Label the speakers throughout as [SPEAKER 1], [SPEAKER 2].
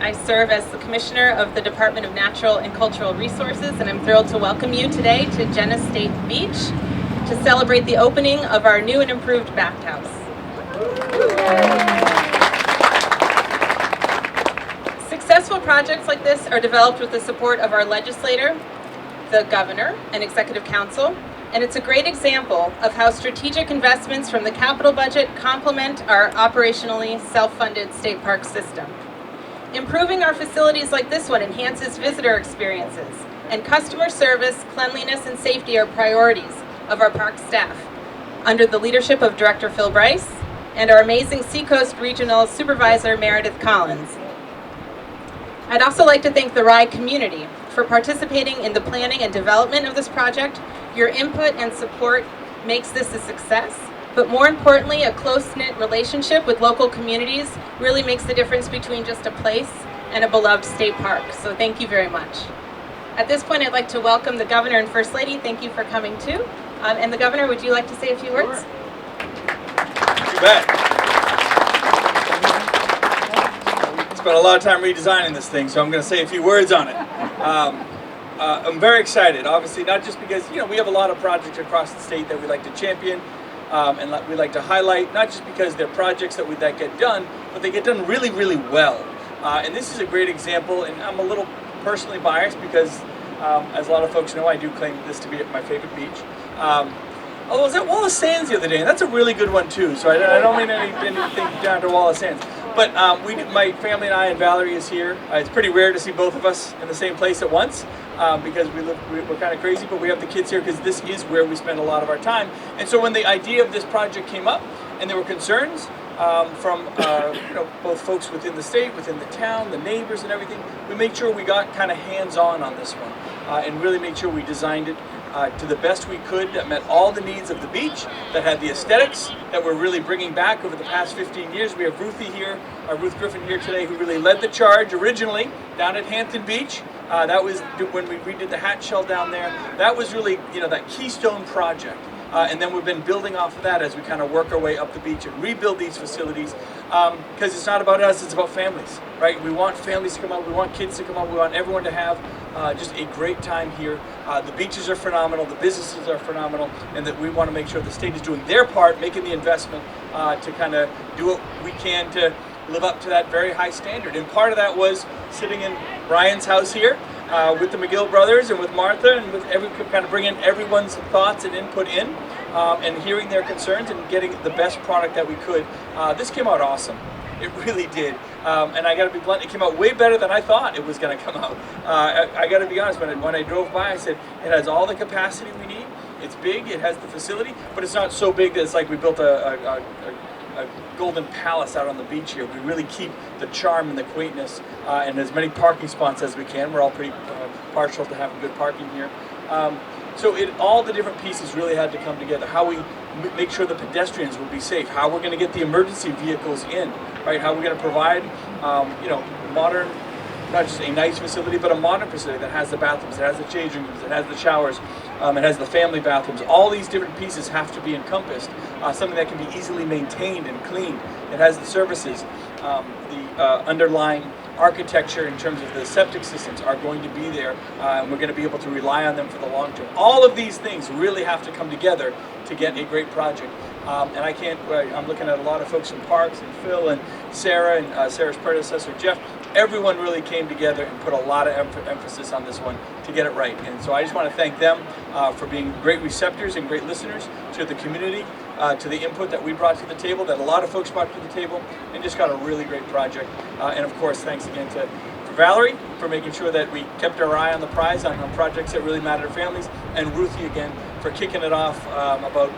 [SPEAKER 1] I serve as the Commissioner of the Department of Natural and Cultural Resources, and I'm thrilled to welcome you today to Jenness State Beach to celebrate the opening of our new and improved bathhouse. Successful projects like this are developed with the support of our legislator, the governor, and executive council, and it's a great example of how strategic investments from the capital budget complement our operationally self-funded state park system. Improving our facilities like this one enhances visitor experiences, and customer service, cleanliness, and safety are priorities of our park staff under the leadership of Director Phil Bryce and our amazing Seacoast Regional Supervisor Meredith Collins. I'd also like to thank the Rye community for participating in the planning and development of this project. Your input and support makes this a success, but more importantly, a close-knit relationship with local communities really makes the difference between just a place and a beloved state park. So thank you very much. At this point, I'd like to welcome the Governor and First Lady. Thank you for coming too. And the Governor, would you like to say a few words?
[SPEAKER 2] Sure. You bet. Spent a lot of time redesigning this thing, so I'm going to say a few words on it. I'm very excited, obviously, not just because we have a lot of projects across the state that we like to champion and we like to highlight, not just because they're projects that get done, but they get done really, really well. And this is a great example, and I'm a little personally biased because, as a lot of folks know, I do claim this to be my favorite beach. Although I was at Wallace Sands the other day, and that's a really good one too, so I don't mean anything down to Wallace Sands. But my family and I and Valerie is here. It's pretty rare to see both of us in the same place at once because we're kind of crazy, but we have the kids here because this is where we spend a lot of our time. And so when the idea of this project came up and there were concerns from both folks within the state, within the town, the neighbors and everything, we made sure we got kind of hands-on on this one and really made sure we designed it to the best we could, that met all the needs of the beach, that had the aesthetics that we're really bringing back over the past 15 years. We have Ruthie here, Ruth Griffin here today, who really led the charge originally down at Hampton Beach. That was when we redid the hat shell down there. That was really, that keystone project. And then we've been building off of that as we kind of work our way up the beach and rebuild these facilities because it's not about us, it's about families, right? We want families to come out, we want kids to come out, we want everyone to have just a great time here. The beaches are phenomenal, the businesses are phenomenal, and that we want to make sure the state is doing their part, making the investment to kind of do what we can to live up to that very high standard. And part of that was sitting in Brian's house here with the McGill brothers and with Martha and with kind of bringing everyone's thoughts and input in and hearing their concerns and getting the best product that we could. This came out awesome. It really did. And I got to be blunt, it came out way better than I thought it was going to come out. I got to be honest, when I drove by, I said, it has all the capacity we need. It's big, it has the facility, but it's not so big that it's like we built a golden palace out on the beach here. We really keep the charm and the quaintness and as many parking spots as we can. We're all pretty partial to having good parking here. So all the different pieces really had to come together. How we make sure the pedestrians will be safe, how we're going to get the emergency vehicles in, right? How we're going to provide, modern, not just a nice facility, but a modern facility that has the bathrooms, that has the changing rooms, that has the showers, it has the family bathrooms. All these different pieces have to be encompassed. Something that can be easily maintained and cleaned. It has the services, the underlying architecture in terms of the septic systems are going to be there, and we're going to be able to rely on them for the long term. All of these things really have to come together to get a great project. And I'm looking at a lot of folks from Parks and Phil and Sara and Sarah's predecessor, Jeff. Everyone really came together and put a lot of emphasis on this one to get it right. And so I just want to thank them for being great receptors and great listeners to the community, to the input that we brought to the table, that a lot of folks brought to the table, and just got a really great project. And of course, thanks again to Valerie for making sure that we kept our eye on the prize on projects that really matter to families, and Ruthie again for kicking it off about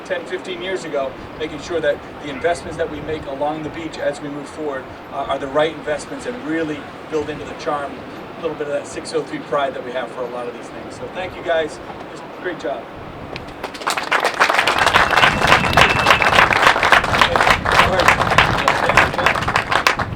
[SPEAKER 2] 10, 15 years ago, making sure that the investments that we make along the beach as we move forward are the right investments and really build into the charm, a little bit of that 603 pride that we have for a lot of these things. So thank you guys, just great job.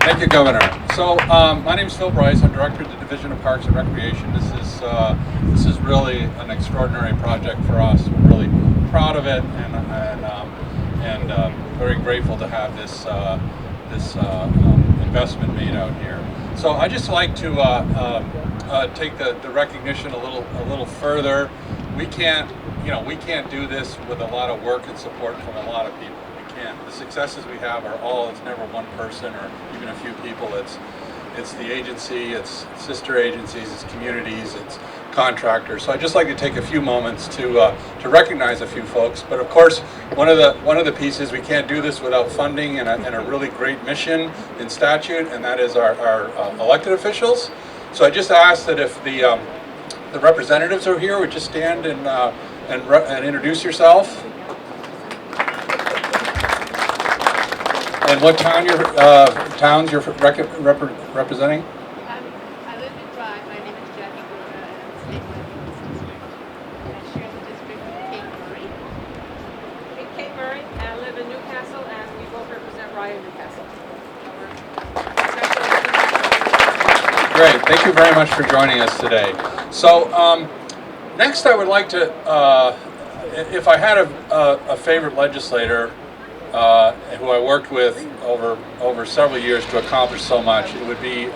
[SPEAKER 3] Thank you, Governor. So my name is Phil Bryce. I'm Director of the Division of Parks and Recreation. This is really an extraordinary project for us. We're really proud of it and very grateful to have this investment made out here. So I just like to take the recognition a little further. We can't do this with a lot of work and support from a lot of people. We can't. The successes we have are all. It's never one person or even a few people. It's the agency, it's sister agencies, it's communities, it's contractors. So I'd just like to take a few moments to recognize a few folks. But of course, one of the pieces, we can't do this without funding and a really great mission in statute, and that is our elected officials. So I just ask that if the representatives are here, would just stand and introduce yourself. And what towns you're representing?
[SPEAKER 4] I live in Rye. My name is Jackie Gura, and I'm statewide assistant. I share the district with Kate Murray.
[SPEAKER 5] Kate Murray, and I live in Newcastle, and we both represent Rye and Newcastle.
[SPEAKER 3] Great, thank you very much for joining us today. So next I would like to, if I had a favorite legislator who I worked with over several years to accomplish so much, it would be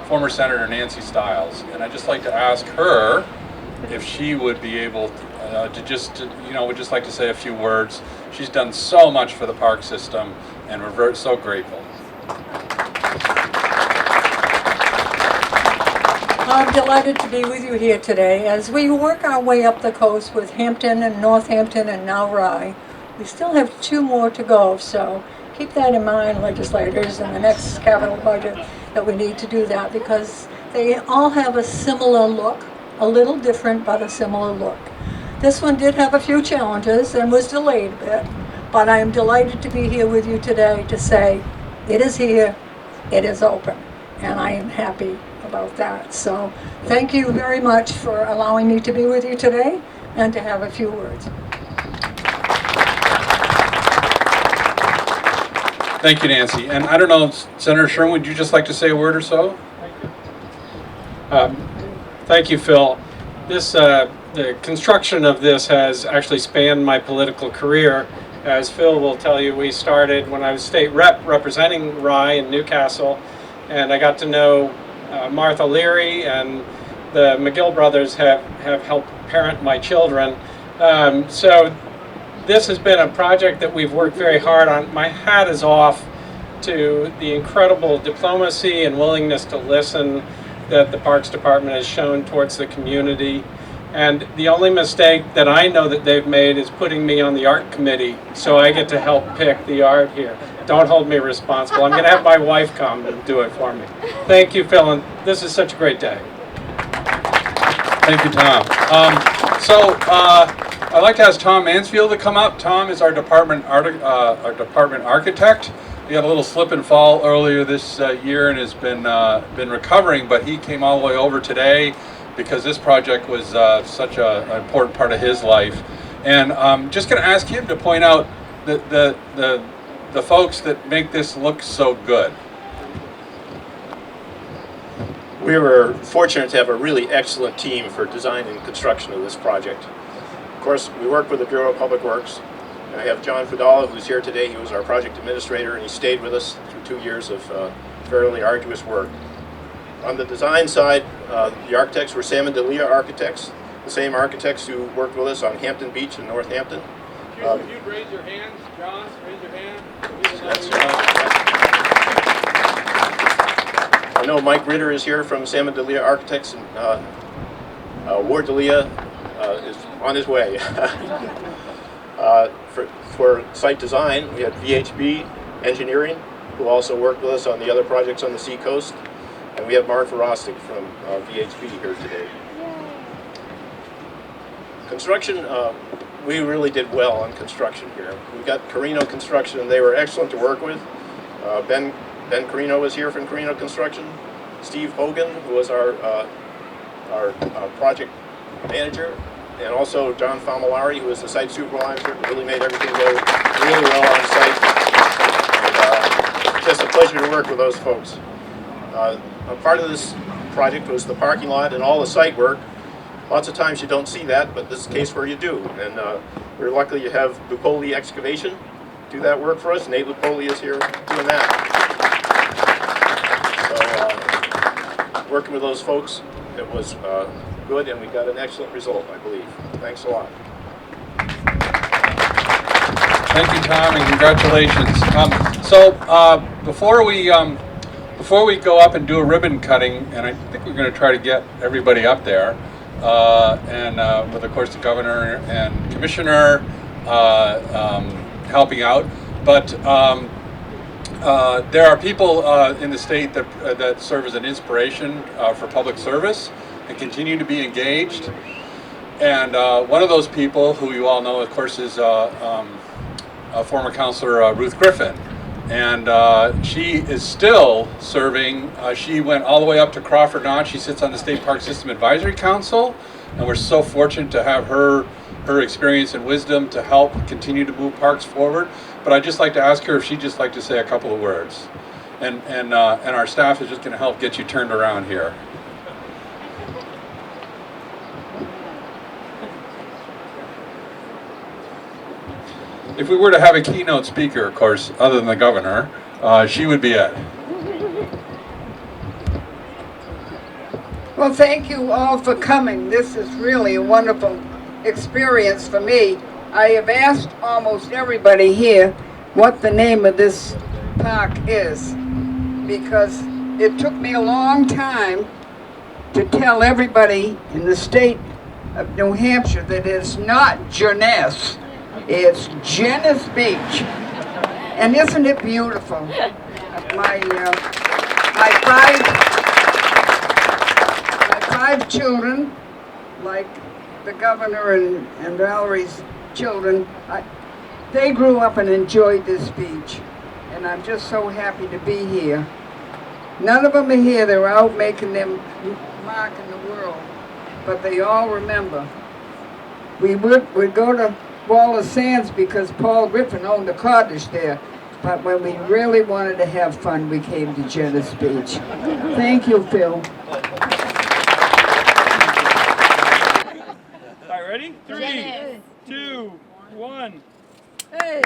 [SPEAKER 3] former Senator Nancy Stiles. And I'd just like to ask her if she would be able would just like to say a few words. She's done so much for the park system, and we're so grateful.
[SPEAKER 6] I'm delighted to be with you here today. As we work our way up the coast with Hampton and Northampton and now Rye, we still have 2 more to go, so keep that in mind, legislators, in the next capital budget that we need to do that, because they all have a similar look, a little different, but a similar look. This one did have a few challenges and was delayed a bit, but I am delighted to be here with you today to say it is here, it is open, and I am happy about that. So thank you very much for allowing me to be with you today and to have a few words.
[SPEAKER 3] Thank you, Nancy. And I don't know, Senator Sherman, would you just like to say a word or so?
[SPEAKER 7] Thank you, Phil. The construction of this has actually spanned my political career. As Phil will tell you, we started when I was state rep representing Rye and Newcastle, and I got to know Martha Leary, and the McGill brothers have helped parent my children. So this has been a project that we've worked very hard on. My hat is off to the incredible diplomacy and willingness to listen that the Parks Department has shown towards the community. And the only mistake that I know that they've made is putting me on the art committee, so I get to help pick the art here. Don't hold me responsible. I'm going to have my wife come and do it for me. Thank you, Phil, and this is such a great day.
[SPEAKER 3] Thank you, Tom. I'd like to ask Tom Mansfield to come up. Tom is our department architect. He had a little slip and fall earlier this year and has been recovering, but he came all the way over today because this project was such an important part of his life. And I'm just going to ask him to point out the folks that make this look so good.
[SPEAKER 8] We were fortunate to have a really excellent team for design and construction of this project. Of course, we work with the Bureau of Public Works. And I have John Fudala, who's here today. He was our project administrator, and he stayed with us through 2 years of fairly arduous work. On the design side, the architects were Sam and Delia architects, the same architects who worked with us on Hampton Beach in Northampton.
[SPEAKER 3] If you'd raise your hands, John, raise your hand.
[SPEAKER 8] I know Mike Ritter is here from Sam and Delia Architects, and Ward Delia is on his way. For site design, we had VHB Engineering, who also worked with us on the other projects on the Seacoast, and we have Mark Verostig from VHB here today. Construction, we really did well on construction here. We got Carino Construction, and they were excellent to work with. Ben Carino was here from Carino Construction. Steve Hogan, who was our project manager, and also John Famolari, who was the site supervisor, really made everything go really well on site. And, just a pleasure to work with those folks. A part of this project was the parking lot and all the site work. Lots of times you don't see that, but this is a case where you do. And we're lucky to have Lupoli Excavation do that work for us. Nate Lupoli is here doing that. So working with those folks. It was good, and we got an excellent result, I believe. Thanks a lot.
[SPEAKER 3] Thank you, Tom, and congratulations. Before we go up and do a ribbon cutting, and I think we're going to try to get everybody up there, and with, of course, the governor and commissioner helping out. But there are people in the state that serve as an inspiration for public service and continue to be engaged. And one of those people, who you all know, of course, is former councilor Ruth Griffin. And she is still serving. She went all the way up to Crawford Notch. She sits on the State Park System Advisory Council, and we're so fortunate to have her experience and wisdom to help continue to move parks forward. But I'd just like to ask her if she'd just like to say a couple of words. And our staff is just going to help get you turned around here. If we were to have a keynote speaker, of course, other than the governor, she would be it.
[SPEAKER 9] Well, thank you all for coming. This is really a wonderful experience for me. I have asked almost everybody here what the name of this park is, because it took me a long time to tell everybody in the state of New Hampshire that it's not Jenness. It's Jenness Beach. And isn't it beautiful? My five children, like the governor and Valerie's children, they grew up and enjoyed this beach. And I'm just so happy to be here. None of them are here. They're out making their mark in the world. But they all remember. We go to Wallace Sands because Paul Griffin owned a cottage there. But when we really wanted to have fun, we came to Jenness Beach. Thank you, Phil.
[SPEAKER 2] All right, ready? 3, 2, 1.
[SPEAKER 6] Hey!